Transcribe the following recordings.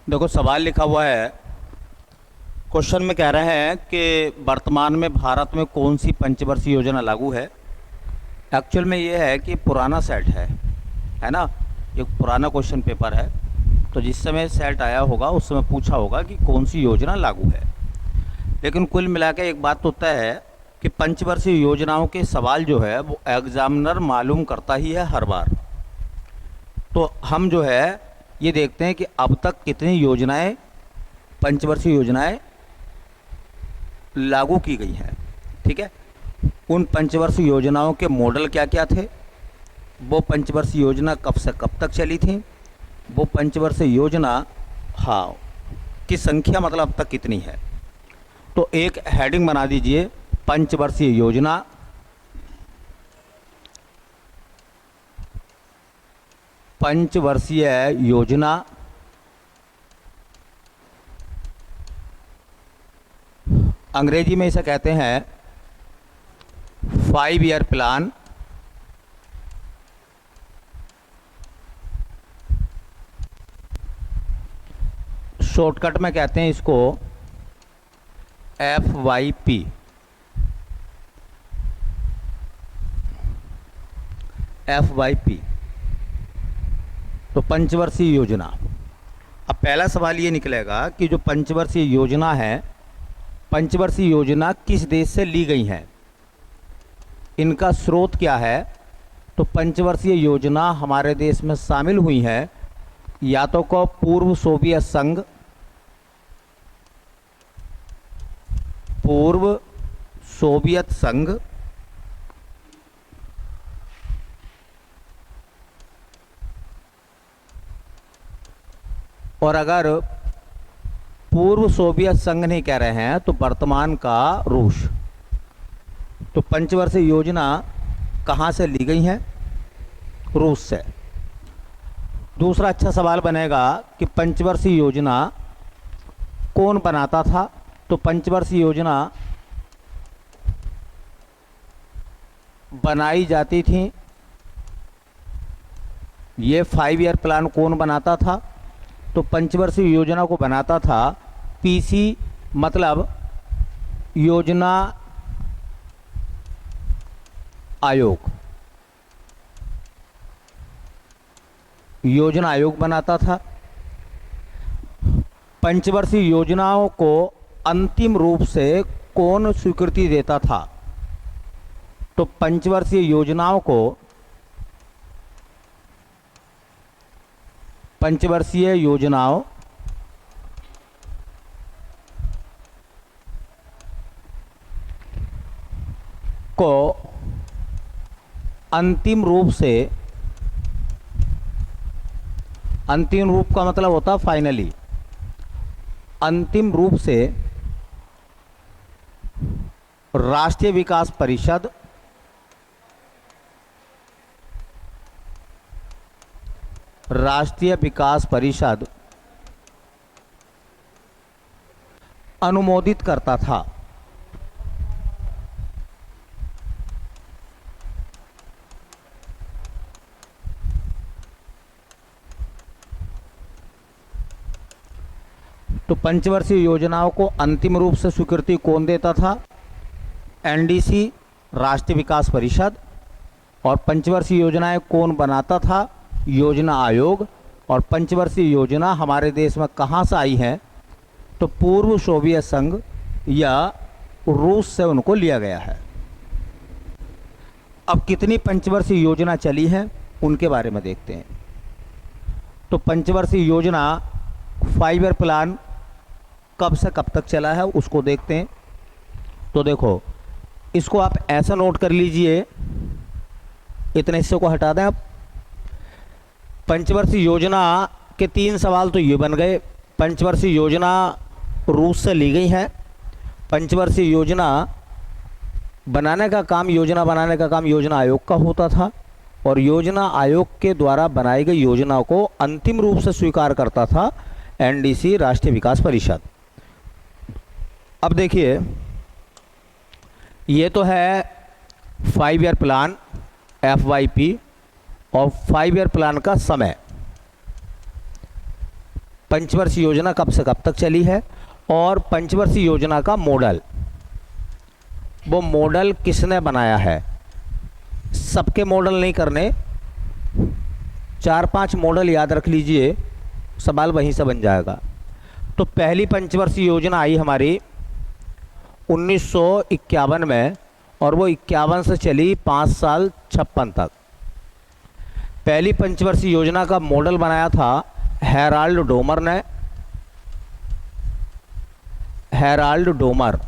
देखो सवाल लिखा हुआ है। क्वेश्चन में कह रहे हैं कि वर्तमान में भारत में कौन सी पंचवर्षीय योजना लागू है। एक्चुअल में ये है कि पुराना सेट है ना। एक पुराना क्वेश्चन पेपर है, तो जिस समय सेट आया होगा उस समय पूछा होगा कि कौन सी योजना लागू है। लेकिन कुल मिला के एक बात तो तय है कि पंचवर्षीय योजनाओं के सवाल जो है वो एग्जामिनर मालूम करता ही है हर बार। तो हम जो है ये देखते हैं कि अब तक कितनी योजनाएं, पंचवर्षीय योजनाएं लागू की गई हैं। ठीक है, उन पंचवर्षीय योजनाओं के मॉडल क्या क्या थे, वो पंचवर्षीय योजना कब से कब तक चली थी, वो पंचवर्षीय योजना हाँ की संख्या मतलब अब तक कितनी है। तो एक हेडिंग बना दीजिए, पंचवर्षीय योजना, पंचवर्षीय योजना अंग्रेजी में इसे कहते हैं 5 ईयर प्लान। शॉर्टकट में कहते हैं इसको FYP। तो पंचवर्षीय योजना। अब पहला सवाल ये निकलेगा कि जो पंचवर्षीय योजना है, पंचवर्षीय योजना किस देश से ली गई हैं, इनका स्रोत क्या है। तो पंचवर्षीय योजना हमारे देश में शामिल हुई है या तो को पूर्व सोवियत संघ, पूर्व सोवियत संघ, और अगर पूर्व सोवियत संघ नहीं कह रहे हैं तो वर्तमान का रूस। तो पंचवर्षीय योजना कहाँ से ली गई है, रूस से। दूसरा अच्छा सवाल बनेगा कि पंचवर्षीय योजना कौन बनाता था। तो पंचवर्षीय योजना बनाई जाती थी, ये 5 ईयर प्लान कौन बनाता था। तो पंचवर्षीय योजना को बनाता था PC, मतलब योजना आयोग। योजना आयोग बनाता था। पंचवर्षीय योजनाओं को अंतिम रूप से कौन स्वीकृति देता था। तो पंचवर्षीय योजनाओं को, पंचवर्षीय योजनाओं को अंतिम रूप से, अंतिम रूप का मतलब होता है फाइनली, अंतिम रूप से राष्ट्रीय विकास परिषद, राष्ट्रीय विकास परिषद अनुमोदित करता था। तो पंचवर्षीय योजनाओं को अंतिम रूप से स्वीकृति कौन देता था, NDC, राष्ट्रीय विकास परिषद। और पंचवर्षीय योजनाएं कौन बनाता था, योजना आयोग। और पंचवर्षीय योजना हमारे देश में कहाँ से आई है, तो पूर्व सोवियत संघ या रूस से उनको लिया गया है। अब कितनी पंचवर्षीय योजना चली है उनके बारे में देखते हैं। तो पंचवर्षीय योजना 5 ईयर प्लान कब से कब तक चला है उसको देखते हैं। तो देखो, इसको आप ऐसा नोट कर लीजिए, इतने हिस्से को हटा दें आप। पंचवर्षीय योजना के 3 सवाल तो ये बन गए। पंचवर्षीय योजना रूस से ली गई है। पंचवर्षीय योजना बनाने का काम, योजना बनाने का काम योजना आयोग का होता था, और योजना आयोग के द्वारा बनाई गई योजना को अंतिम रूप से स्वीकार करता था NDC, राष्ट्रीय विकास परिषद। अब देखिए, ये तो है 5 ईयर प्लान FYP, और 5 ईयर प्लान का समय। पंचवर्षीय योजना कब से कब तक चली है और पंचवर्षीय योजना का मॉडल, वो मॉडल किसने बनाया है। सबके मॉडल नहीं करने, 4-5 मॉडल याद रख लीजिए, सवाल वहीं से बन जाएगा। तो पहली पंचवर्षीय योजना आई हमारी 1951 में और वो 51 से चली 5 साल 56 तक। पहली पंचवर्षीय योजना का मॉडल बनाया था हेराल्ड डोमर ने, हेराल्ड डोमर,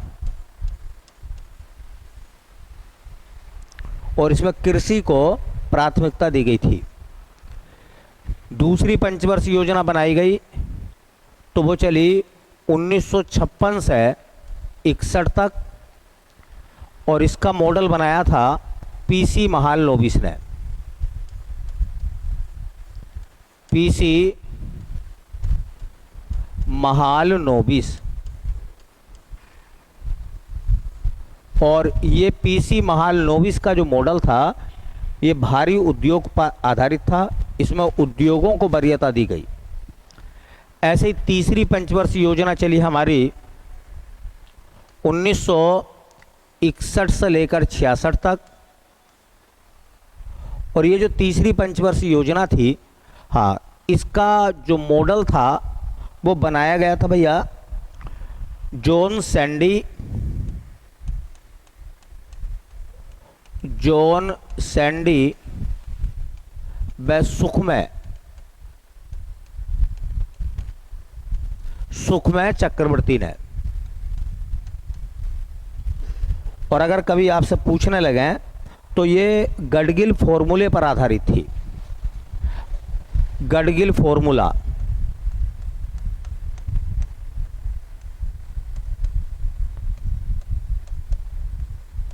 और इसमें कृषि को प्राथमिकता दी गई थी। दूसरी पंचवर्षीय योजना बनाई गई तो वो चली 1956 से 61 तक और इसका मॉडल बनाया था पीसी महालनोबिस ने। पीसी महालनोबिस, और ये पीसी महालनोबिस का जो मॉडल था ये भारी उद्योग पर आधारित था, इसमें उद्योगों को वरीयता दी गई। ऐसे ही तीसरी पंचवर्षीय योजना चली हमारी 1961 से लेकर 66 तक, और ये जो तीसरी पंचवर्षीय योजना थी, हाँ, इसका जो मॉडल था वो बनाया गया था भैया जॉन सैंडी व सुखमय चक्रवर्ती ने। और अगर कभी आपसे पूछने लगे तो ये गडगिल फॉर्मूले पर आधारित थी। गडगिल फॉर्मूला,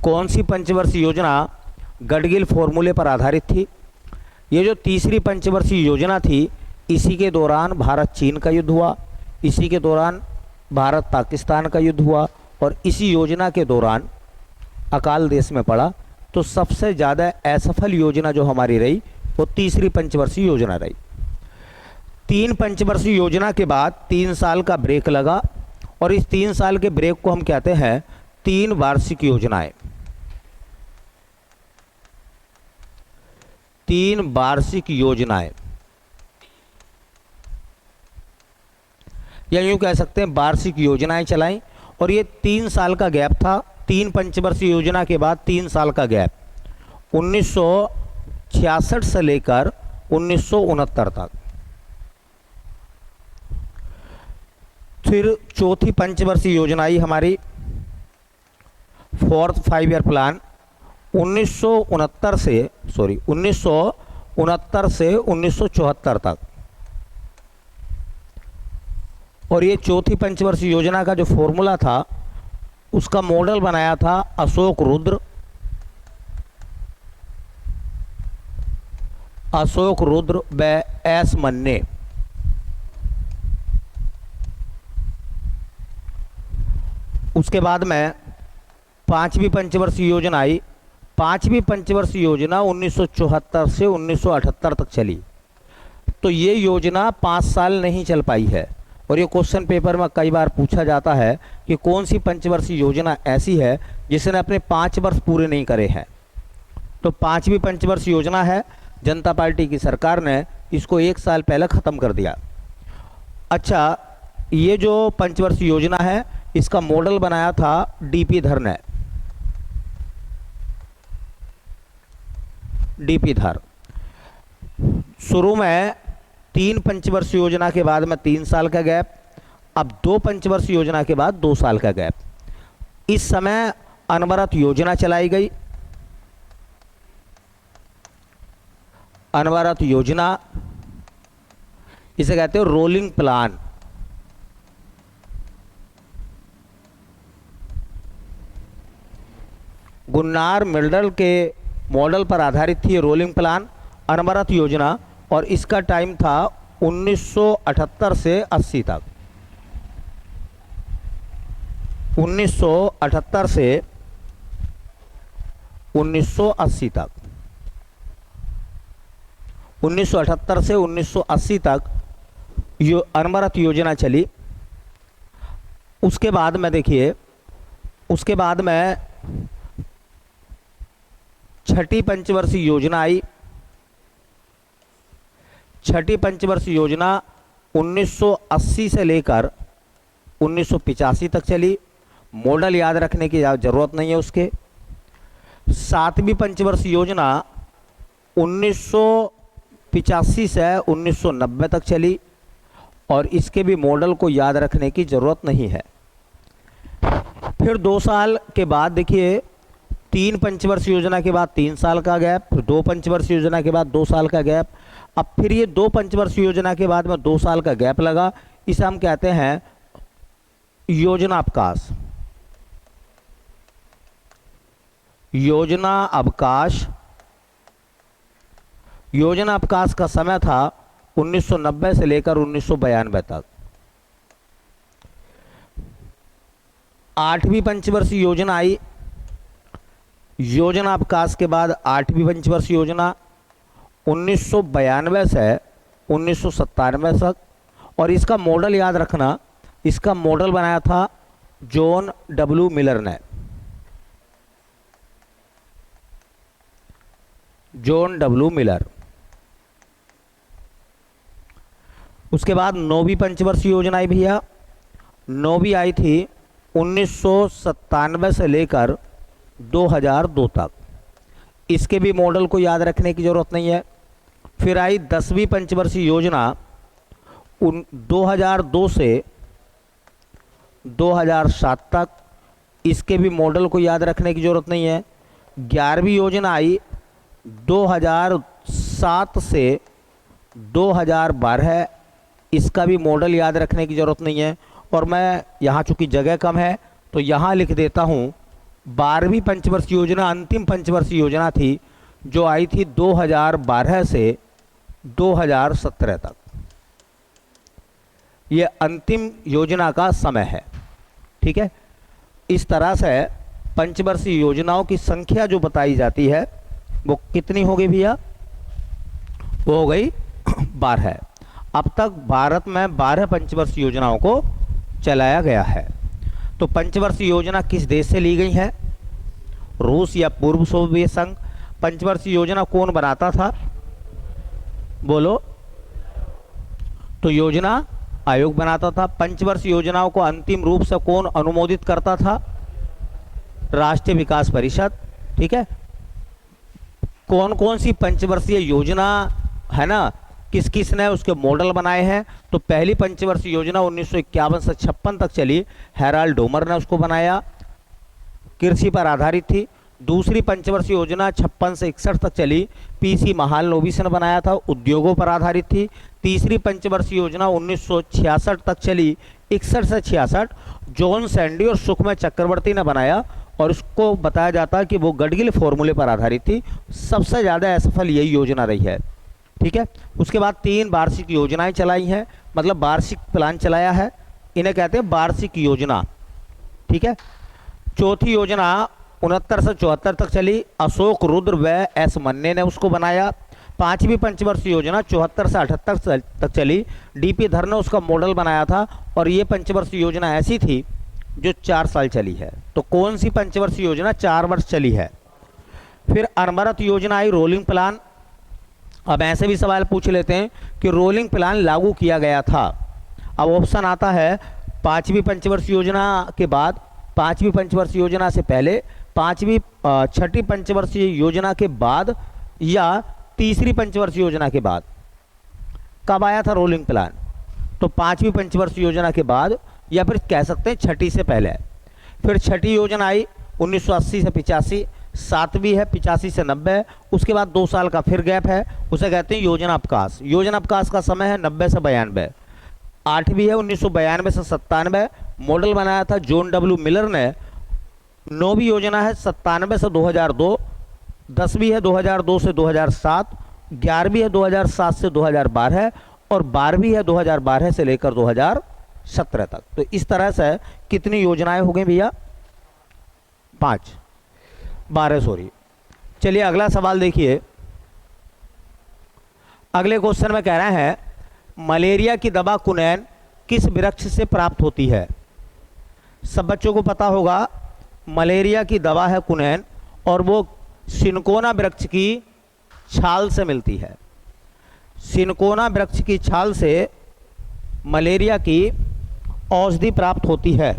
कौन सी पंचवर्षीय योजना गडगिल फॉर्मूले पर आधारित थी। ये जो तीसरी पंचवर्षीय योजना थी, इसी के दौरान भारत चीन का युद्ध हुआ, इसी के दौरान भारत पाकिस्तान का युद्ध हुआ, और इसी योजना के दौरान अकाल देश में पड़ा। तो सबसे ज़्यादा असफल योजना जो हमारी रही वो तीसरी पंचवर्षीय योजना रही। 3 पंचवर्षीय योजना के बाद 3 साल का ब्रेक लगा, और इस 3 साल के ब्रेक को हम कहते हैं 3 वार्षिक योजनाएं। 3 वार्षिक योजनाएं, या यूं कह सकते हैं वार्षिक योजनाएं चलाई, और ये 3 साल का गैप था। 3 पंचवर्षीय योजना के बाद 3 साल का गैप, 1966 से लेकर 1969 तक। फिर चौथी पंचवर्षीय योजना आई हमारी 4th 5 ईयर प्लान 1969 से 1974 तक। और ये चौथी पंचवर्षीय योजना का जो फॉर्मूला था उसका मॉडल बनाया था अशोक रुद्र व एस मन ने। उसके बाद में 5वीं पंचवर्षीय योजना आई। 5वीं पंचवर्षीय योजना 1974 से 1978 तक चली। तो ये योजना 5 साल नहीं चल पाई है, और ये क्वेश्चन पेपर में कई बार पूछा जाता है कि कौन सी पंचवर्षीय योजना ऐसी है जिसने अपने 5 वर्ष पूरे नहीं करे हैं। तो 5वीं पंचवर्षीय योजना है, जनता पार्टी की सरकार ने इसको 1 साल पहले ख़त्म कर दिया। अच्छा, ये जो पंचवर्षीय योजना है इसका मॉडल बनाया था डीपी धर ने। डीपी धर शुरू में 3 पंचवर्षीय योजना के बाद में 3 साल का गैप, अब 2 पंचवर्षीय योजना के बाद 2 साल का गैप। इस समय अनवरत योजना चलाई गई। अनवरत योजना, इसे कहते हो रोलिंग प्लान। गुन्नार मिल्डल के मॉडल पर आधारित थी रोलिंग प्लान, अनवरत योजना, और इसका टाइम था 1978 से 80 तक। 1978 से 1980 तक। 1978 से 1980 तक अनवरत योजना चली। उसके बाद में देखिए, उसके बाद में छठी पंचवर्षीय योजना आई। छठी पंचवर्षीय योजना 1980 से लेकर 1985 तक चली। मॉडल याद रखने की ज़रूरत नहीं है उसके। सातवीं पंचवर्षीय योजना 1985 से 1990 तक चली और इसके भी मॉडल को याद रखने की ज़रूरत नहीं है। फिर 2 साल के बाद देखिए, 3 पंचवर्षीय योजना के बाद 3 साल का गैप, फिर 2 पंचवर्षीय योजना के बाद 2 साल का गैप। अब फिर ये 2 पंचवर्षीय योजना के बाद में 2 साल का गैप लगा। इसे हम कहते हैं योजना अवकाश। योजना अवकाश। योजना अवकाश का समय था 1990 से लेकर 1992 तक। 8वीं पंचवर्षीय योजना आई। योजना अवकाश के बाद 8वीं पंचवर्षीय योजना 1992 से 1997 तक। और इसका मॉडल याद रखना, इसका मॉडल बनाया था जॉन डब्ल्यू मिलर ने। John W Miller. उसके बाद 9वीं पंचवर्षीय योजना आई भैया। 9वीं आई थी 1997 से लेकर 2002 तक। इसके भी मॉडल को याद रखने की ज़रूरत नहीं है। फिर आई 10वीं पंचवर्षीय योजना 2002 से 2007 तक। इसके भी मॉडल को याद रखने की ज़रूरत नहीं है। 11वीं योजना आई 2007 से 2012। इसका भी मॉडल याद रखने की ज़रूरत नहीं है। और मैं यहाँ चूँकि जगह कम है तो यहाँ लिख देता हूँ 12वीं पंचवर्षीय योजना अंतिम पंचवर्षीय योजना थी, जो आई थी 2012 से 2017 तक। ये अंतिम योजना का समय है। ठीक है, इस तरह से पंचवर्षीय योजनाओं की संख्या जो बताई जाती है वो कितनी हो गई भैया? वो हो गई 12। अब तक भारत में 12 पंचवर्षीय योजनाओं को चलाया गया है। तो पंचवर्षीय योजना किस देश से ली गई है? रूस या पूर्व सोवियत संघ। पंचवर्षीय योजना कौन बनाता था? बोलो। तो योजना आयोग बनाता था। पंचवर्षीय योजनाओं को अंतिम रूप से कौन अनुमोदित करता था? राष्ट्रीय विकास परिषद। ठीक है, कौन कौन सी पंचवर्षीय योजना है ना, किस किस ने उसके मॉडल बनाए हैं? तो पहली पंचवर्षीय योजना 1951 से 56 तक चली, हेराल्ड डोमर ने उसको बनाया, कृषि पर आधारित थी। दूसरी पंचवर्षीय योजना 56 से 61 तक चली, पीसी महालनोबिस ने बनाया था, उद्योगों पर आधारित थी। तीसरी पंचवर्षीय योजना 1966 तक चली, 61 से 66, जॉन सैंडी और सुखमय चक्रवर्ती ने बनाया और उसको बताया जाता है कि वो गडगिल फॉर्मूले पर आधारित थी। सबसे ज़्यादा असफल यही योजना रही है। ठीक है, उसके बाद 3 वार्षिक योजनाएं चलाई हैं, मतलब वार्षिक प्लान चलाया है, इन्हें कहते हैं वार्षिक योजना। ठीक है, चौथी योजना 69 से 74 तक चली, अशोक रुद्र व एस मन्ने ने उसको बनाया। 5वीं पंचवर्षीय योजना 74 से 78 तक चली, डीपी धर ने उसका मॉडल बनाया था और ये पंचवर्षीय योजना ऐसी थी जो 4 साल चली है। तो कौन सी पंचवर्षीय योजना 4 वर्ष चली है? फिर अनवरत योजना आई, रोलिंग प्लान। अब ऐसे भी सवाल पूछ लेते हैं कि रोलिंग प्लान लागू किया गया था। अब ऑप्शन आता है 5वीं पंचवर्षीय योजना के बाद, 5वीं पंचवर्षीय योजना से पहले, 6ठी पंचवर्षीय योजना के बाद या तीसरी पंचवर्षीय योजना के बाद। कब आया था रोलिंग प्लान? तो 5वीं पंचवर्षीय योजना के बाद या फिर कह सकते हैं 6ठी से पहले। फिर 6ठी योजना आई 1980 से 85, 7वीं है 85 से 90, उसके बाद 2 साल का फिर गैप है, उसे कहते हैं योजना अवकाश। योजना अवकाश का समय है 90 से 92। 8वीं है 1992 से 97, मॉडल बनाया था जॉन डब्ल्यू मिलर ने। 9वीं योजना है 97 से 2002, 10वीं है 2002 से 2007, 11वीं है 2007 से 2012 और 12वीं है 2012 से लेकर 2017 तक। तो इस तरह से कितनी योजनाएं हो गई भैया? 12 सॉरी। चलिए अगला सवाल देखिए। अगले क्वेश्चन में कह रहे हैं मलेरिया की दवा कुनैन किस वृक्ष से प्राप्त होती है? सब बच्चों को पता होगा मलेरिया की दवा है कुनैन, और वो सिनकोना वृक्ष की छाल से मिलती है। सिनकोना वृक्ष की छाल से मलेरिया की औषधि प्राप्त होती है।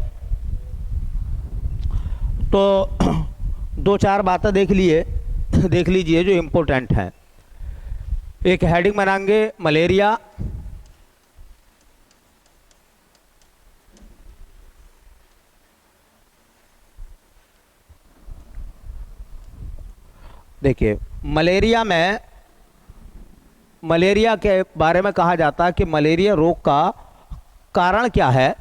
तो दो चार बातें देख लीजिए जो इम्पोर्टेंट हैं। एक हेडिंग बनाएंगे मलेरिया, देखिए मलेरिया के बारे में कहा जाता है कि मलेरिया रोग का कारण क्या है।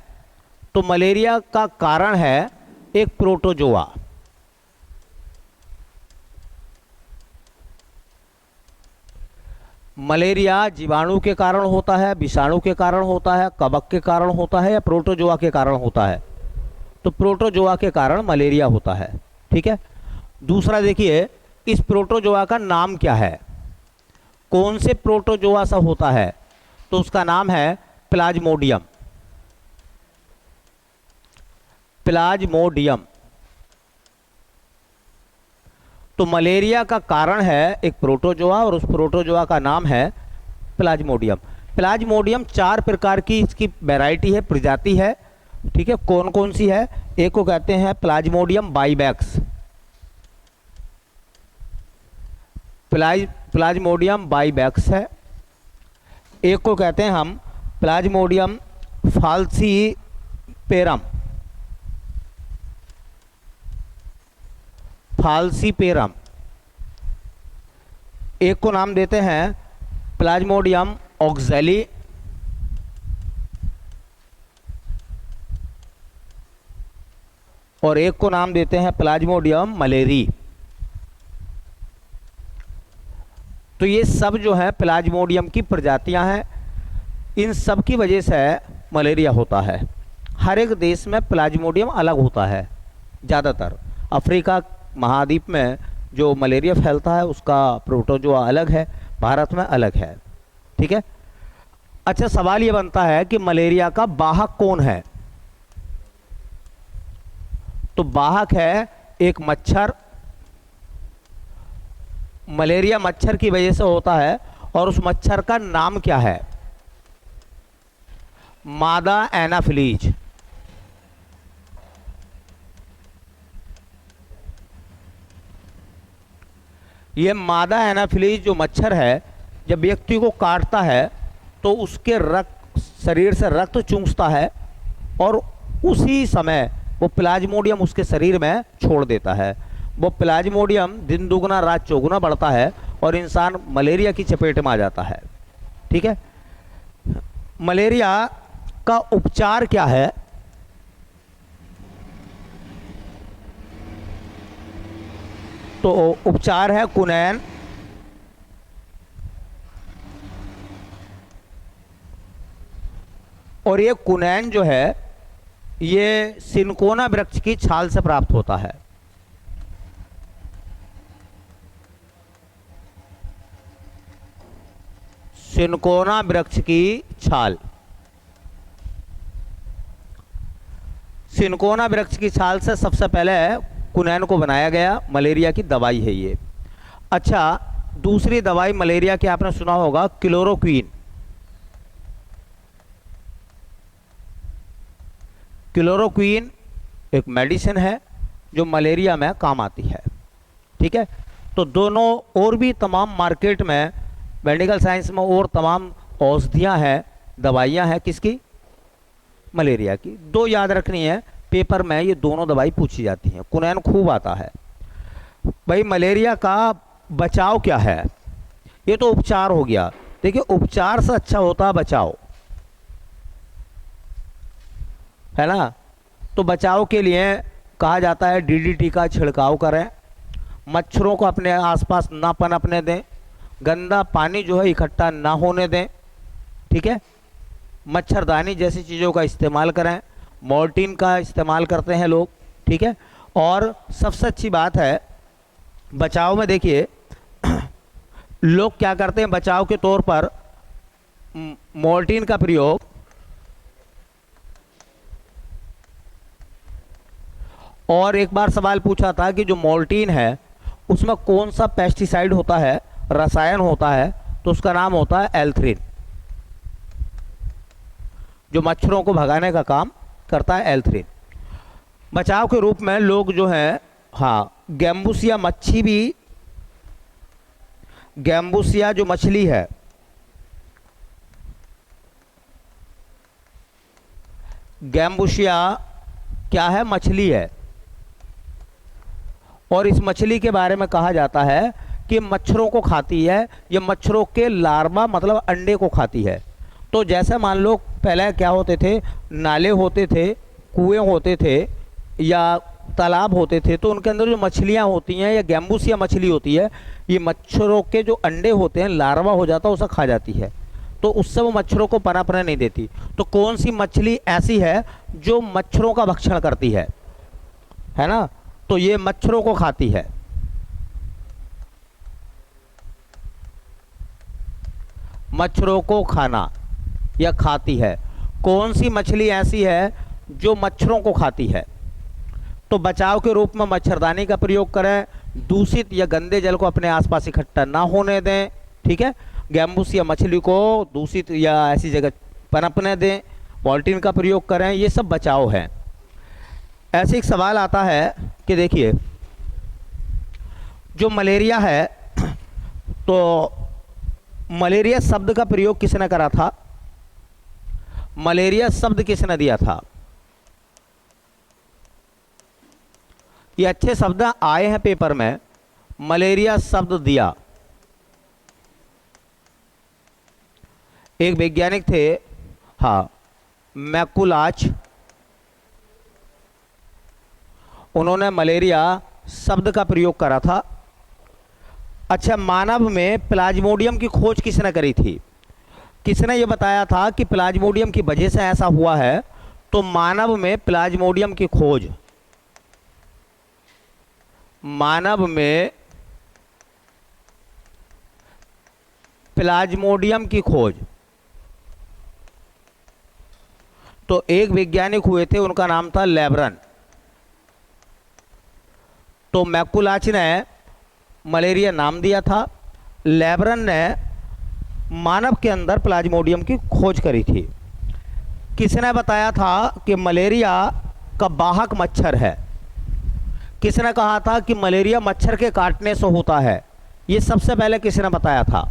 तो मलेरिया का कारण है एक प्रोटोजोआ। मलेरिया जीवाणु के कारण होता है, विषाणु के कारण होता है, कवक के कारण होता है, या प्रोटोजोआ के कारण होता है? तो प्रोटोजोआ के कारण मलेरिया होता है। ठीक है। दूसरा देखिए, इस प्रोटोजोआ का नाम क्या है? कौन से प्रोटोजोआ सा होता है? तो उसका नाम है प्लाज्मोडियम। प्लाज्मोडियम। तो मलेरिया का कारण है एक प्रोटोजोआ, और उस प्रोटोजोआ का नाम है प्लाज्मोडियम। प्लाज्मोडियम 4 प्रकार की इसकी वैरायटी है, प्रजाति है। ठीक है। कौन कौन सी है? एक को कहते हैं प्लाज्मोडियम बाइबैक्स, प्लाज्मोडियम बाइबैक्स है। एक को कहते हैं हम प्लाज्मोडियम फाल्सीपेरम, फाल्सीपेरम। एक को नाम देते हैं प्लाज्मोडियम ऑक्जेली, और एक को नाम देते हैं प्लाज्मोडियम मलेरी। तो ये सब जो है प्लाज्मोडियम की प्रजातियां हैं। इन सब की वजह से मलेरिया होता है। हर एक देश में प्लाज्मोडियम अलग होता है। ज़्यादातर अफ्रीका महाद्वीप में जो मलेरिया फैलता है उसका प्रोटोजोआ अलग है, भारत में अलग है। ठीक है। अच्छा, सवाल ये बनता है कि मलेरिया का वाहक कौन है? तो वाहक है एक मच्छर। मलेरिया मच्छर की वजह से होता है, और उस मच्छर का नाम क्या है? मादा एनाफिलीज। ये मादा एनाफिलीज जो मच्छर है, जब व्यक्ति को काटता है तो उसके शरीर से रक्त चूसता है, और उसी समय वो प्लाज्मोडियम उसके शरीर में छोड़ देता है। वो प्लाज्मोडियम दिन दुगना रात चौगुना बढ़ता है, और इंसान मलेरिया की चपेट में आ जाता है। ठीक है। मलेरिया का उपचार क्या है? तो उपचार है कुनैन, और ये कुनैन जो है ये सिनकोना वृक्ष की छाल से प्राप्त होता है। सिनकोना वृक्ष की छाल। सिनकोना वृक्ष की छाल से सबसे पहले कुनैन को बनाया गया। मलेरिया की दवाई है ये। अच्छा, दूसरी दवाई मलेरिया की आपने सुना होगा क्लोरोक्वीन। क्लोरोक्वीन एक मेडिसिन है जो मलेरिया में काम आती है। ठीक है। तो दोनों और भी तमाम मार्केट में मेडिकल साइंस में और तमाम औषधियां हैं, दवाइयां हैं। किसकी? मलेरिया की। दो याद रखनी है, पेपर में ये दोनों दवाई पूछी जाती हैं। कुनैन खूब आता है। भाई मलेरिया का बचाव क्या है? ये तो उपचार हो गया। देखिए, उपचार से अच्छा होता है बचाव, है ना। तो बचाव के लिए कहा जाता है डीडीटी का छिड़काव करें, मच्छरों को अपने आसपास ना पनपने दें, गंदा पानी जो है इकट्ठा ना होने दें। ठीक है। मच्छरदानी जैसी चीज़ों का इस्तेमाल करें, मॉर्टिन का इस्तेमाल करते हैं लोग। ठीक है। और सबसे अच्छी बात है बचाव में, देखिए लोग क्या करते हैं बचाव के तौर पर मोर्टीन का प्रयोग और एक बार सवाल पूछा था कि जो मोर्टीन है उसमें कौन सा पेस्टिसाइड होता है, रसायन होता है, तो उसका नाम होता है एल्थ्रिन, जो मच्छरों को भगाने का काम करता है एल्थ्रिन। बचाव के रूप में लोग जो है, हाँ, गैम्बूसिया मच्छी भी, गैम्बूसिया जो मछली है, गैम्बूसिया क्या है, मछली है, और इस मछली के बारे में कहा जाता है कि मच्छरों को खाती है, ये मच्छरों के लार्वा मतलब अंडे को खाती है। तो जैसे मान लो पहले क्या होते थे, नाले होते थे, कुएं होते थे या तालाब होते थे, तो उनके अंदर जो मछलियां होती हैं या गैम्बूसिया मछली होती है, ये मच्छरों के जो अंडे होते हैं, लार्वा हो जाता है, उसे खा जाती है, तो उससे वो मच्छरों को पनपने नहीं देती। तो कौन सी मछली ऐसी है जो मच्छरों का भक्षण करती है ना, तो ये मच्छरों को खाती है। मच्छरों को खाना या खाती है, कौन सी मछली ऐसी है जो मच्छरों को खाती है? तो बचाव के रूप में मच्छरदानी का प्रयोग करें, दूषित या गंदे जल को अपने आसपास इकट्ठा ना होने दें, ठीक है, गैम्बूसिया मछली को दूषित या ऐसी जगह पनपने दें, पॉलिथीन का प्रयोग करें, ये सब बचाव है। ऐसे एक सवाल आता है कि देखिए, जो मलेरिया है, तो मलेरिया शब्द का प्रयोग किसने करा था? मलेरिया शब्द किसने दिया था? ये अच्छे शब्द आए हैं पेपर में, मलेरिया शब्द दिया एक वैज्ञानिक थे, हाँ, मैकुलाच, उन्होंने मलेरिया शब्द का प्रयोग करा था। अच्छा, मानव में प्लाज्मोडियम की खोज किसने करी थी? किसने ये बताया था कि प्लाज्मोडियम की वजह से ऐसा हुआ है? तो मानव में प्लाज्मोडियम की खोज, मानव में प्लाज्मोडियम की खोज, तो एक वैज्ञानिक हुए थे, उनका नाम था लेब्रन। तो मैकुलाच ने मलेरिया नाम दिया था, लेब्रन ने मानव के अंदर प्लाज्मोडियम की खोज करी थी। किसने बताया था कि मलेरिया का वाहक मच्छर है? किसने कहा था कि मलेरिया मच्छर के काटने से होता है? ये सबसे पहले किसने बताया था?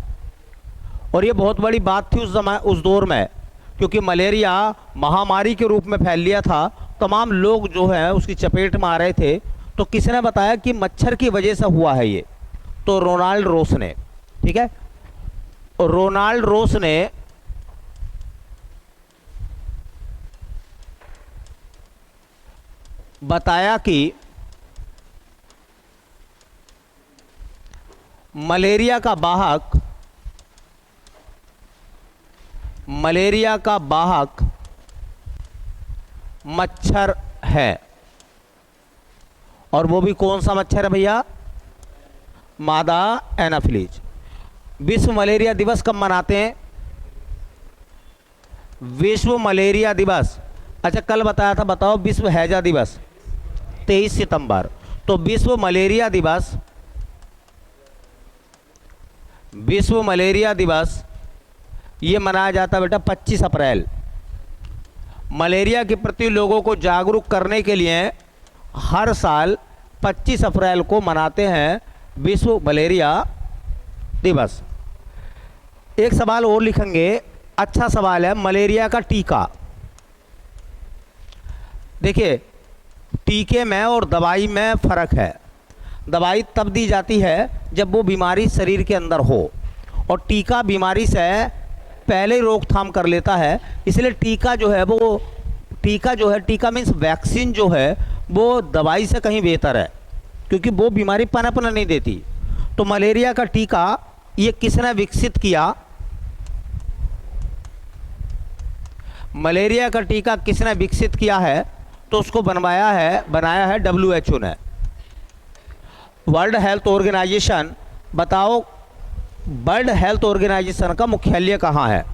और ये बहुत बड़ी बात थी उस दौर में, क्योंकि मलेरिया महामारी के रूप में फैल लिया था, तमाम लोग जो है उसकी चपेट में आ रहे थे। तो किसने बताया कि मच्छर की वजह से हुआ है ये? तो रोनाल्ड रोस ने, ठीक है, रोनाल्ड रोस ने बताया कि मलेरिया का वाहक मच्छर है। और वो भी कौन सा मच्छर है भैया? मादा एनाफिलीज। विश्व मलेरिया दिवस कब मनाते हैं? विश्व मलेरिया दिवस, अच्छा कल बताया था, बताओ। विश्व हैजा दिवस 23 सितंबर। तो विश्व मलेरिया दिवस ये मनाया जाता है बेटा 25 अप्रैल। मलेरिया के प्रति लोगों को जागरूक करने के लिए हर साल 25 अप्रैल को मनाते हैं विश्व मलेरिया दिवस। एक सवाल और लिखेंगे, अच्छा सवाल है, मलेरिया का टीका। देखिए, टीके में और दवाई में फ़र्क है। दवाई तब दी जाती है जब वो बीमारी शरीर के अंदर हो, और टीका बीमारी से पहले रोकथाम कर लेता है। इसलिए टीका जो है टीका मीन्स वैक्सीन जो है वो दवाई से कहीं बेहतर है, क्योंकि वो बीमारी पनपने नहीं देती। तो मलेरिया का टीका ये किसने विकसित किया? मलेरिया का टीका किसने विकसित किया है? तो उसको बनाया है WHO ने, वर्ल्ड हेल्थ ऑर्गेनाइजेशन। बताओ, वर्ल्ड हेल्थ ऑर्गेनाइजेशन का मुख्यालय कहाँ है?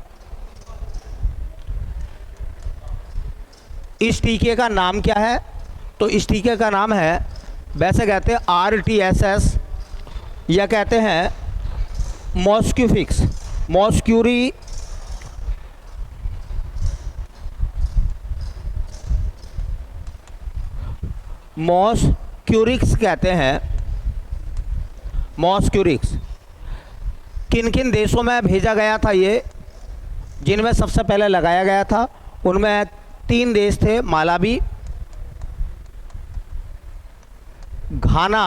इस टीके का नाम क्या है? तो इस टीके का नाम है, वैसे कहते हैं RTS या कहते हैं मॉस्क्यूफिक्स, मॉस्क्यूरी मॉस्क्यूरिक्स कहते हैं। मॉस्क्यूरिक्स किन किन देशों में भेजा गया था ये, जिनमें सबसे पहले लगाया गया था उनमें 3 देश थे, मालावी, घाना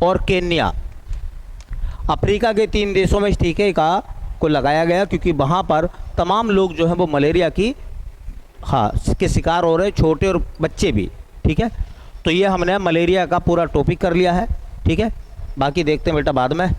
और केन्या। अफ्रीका के 3 देशों में इस टीके को लगाया गया, क्योंकि वहाँ पर तमाम लोग जो हैं वो मलेरिया की के शिकार हो रहे, छोटे और बच्चे भी। ठीक है, तो ये हमने मलेरिया का पूरा टॉपिक कर लिया है। ठीक है, बाकी देखते हैं बेटा बाद में।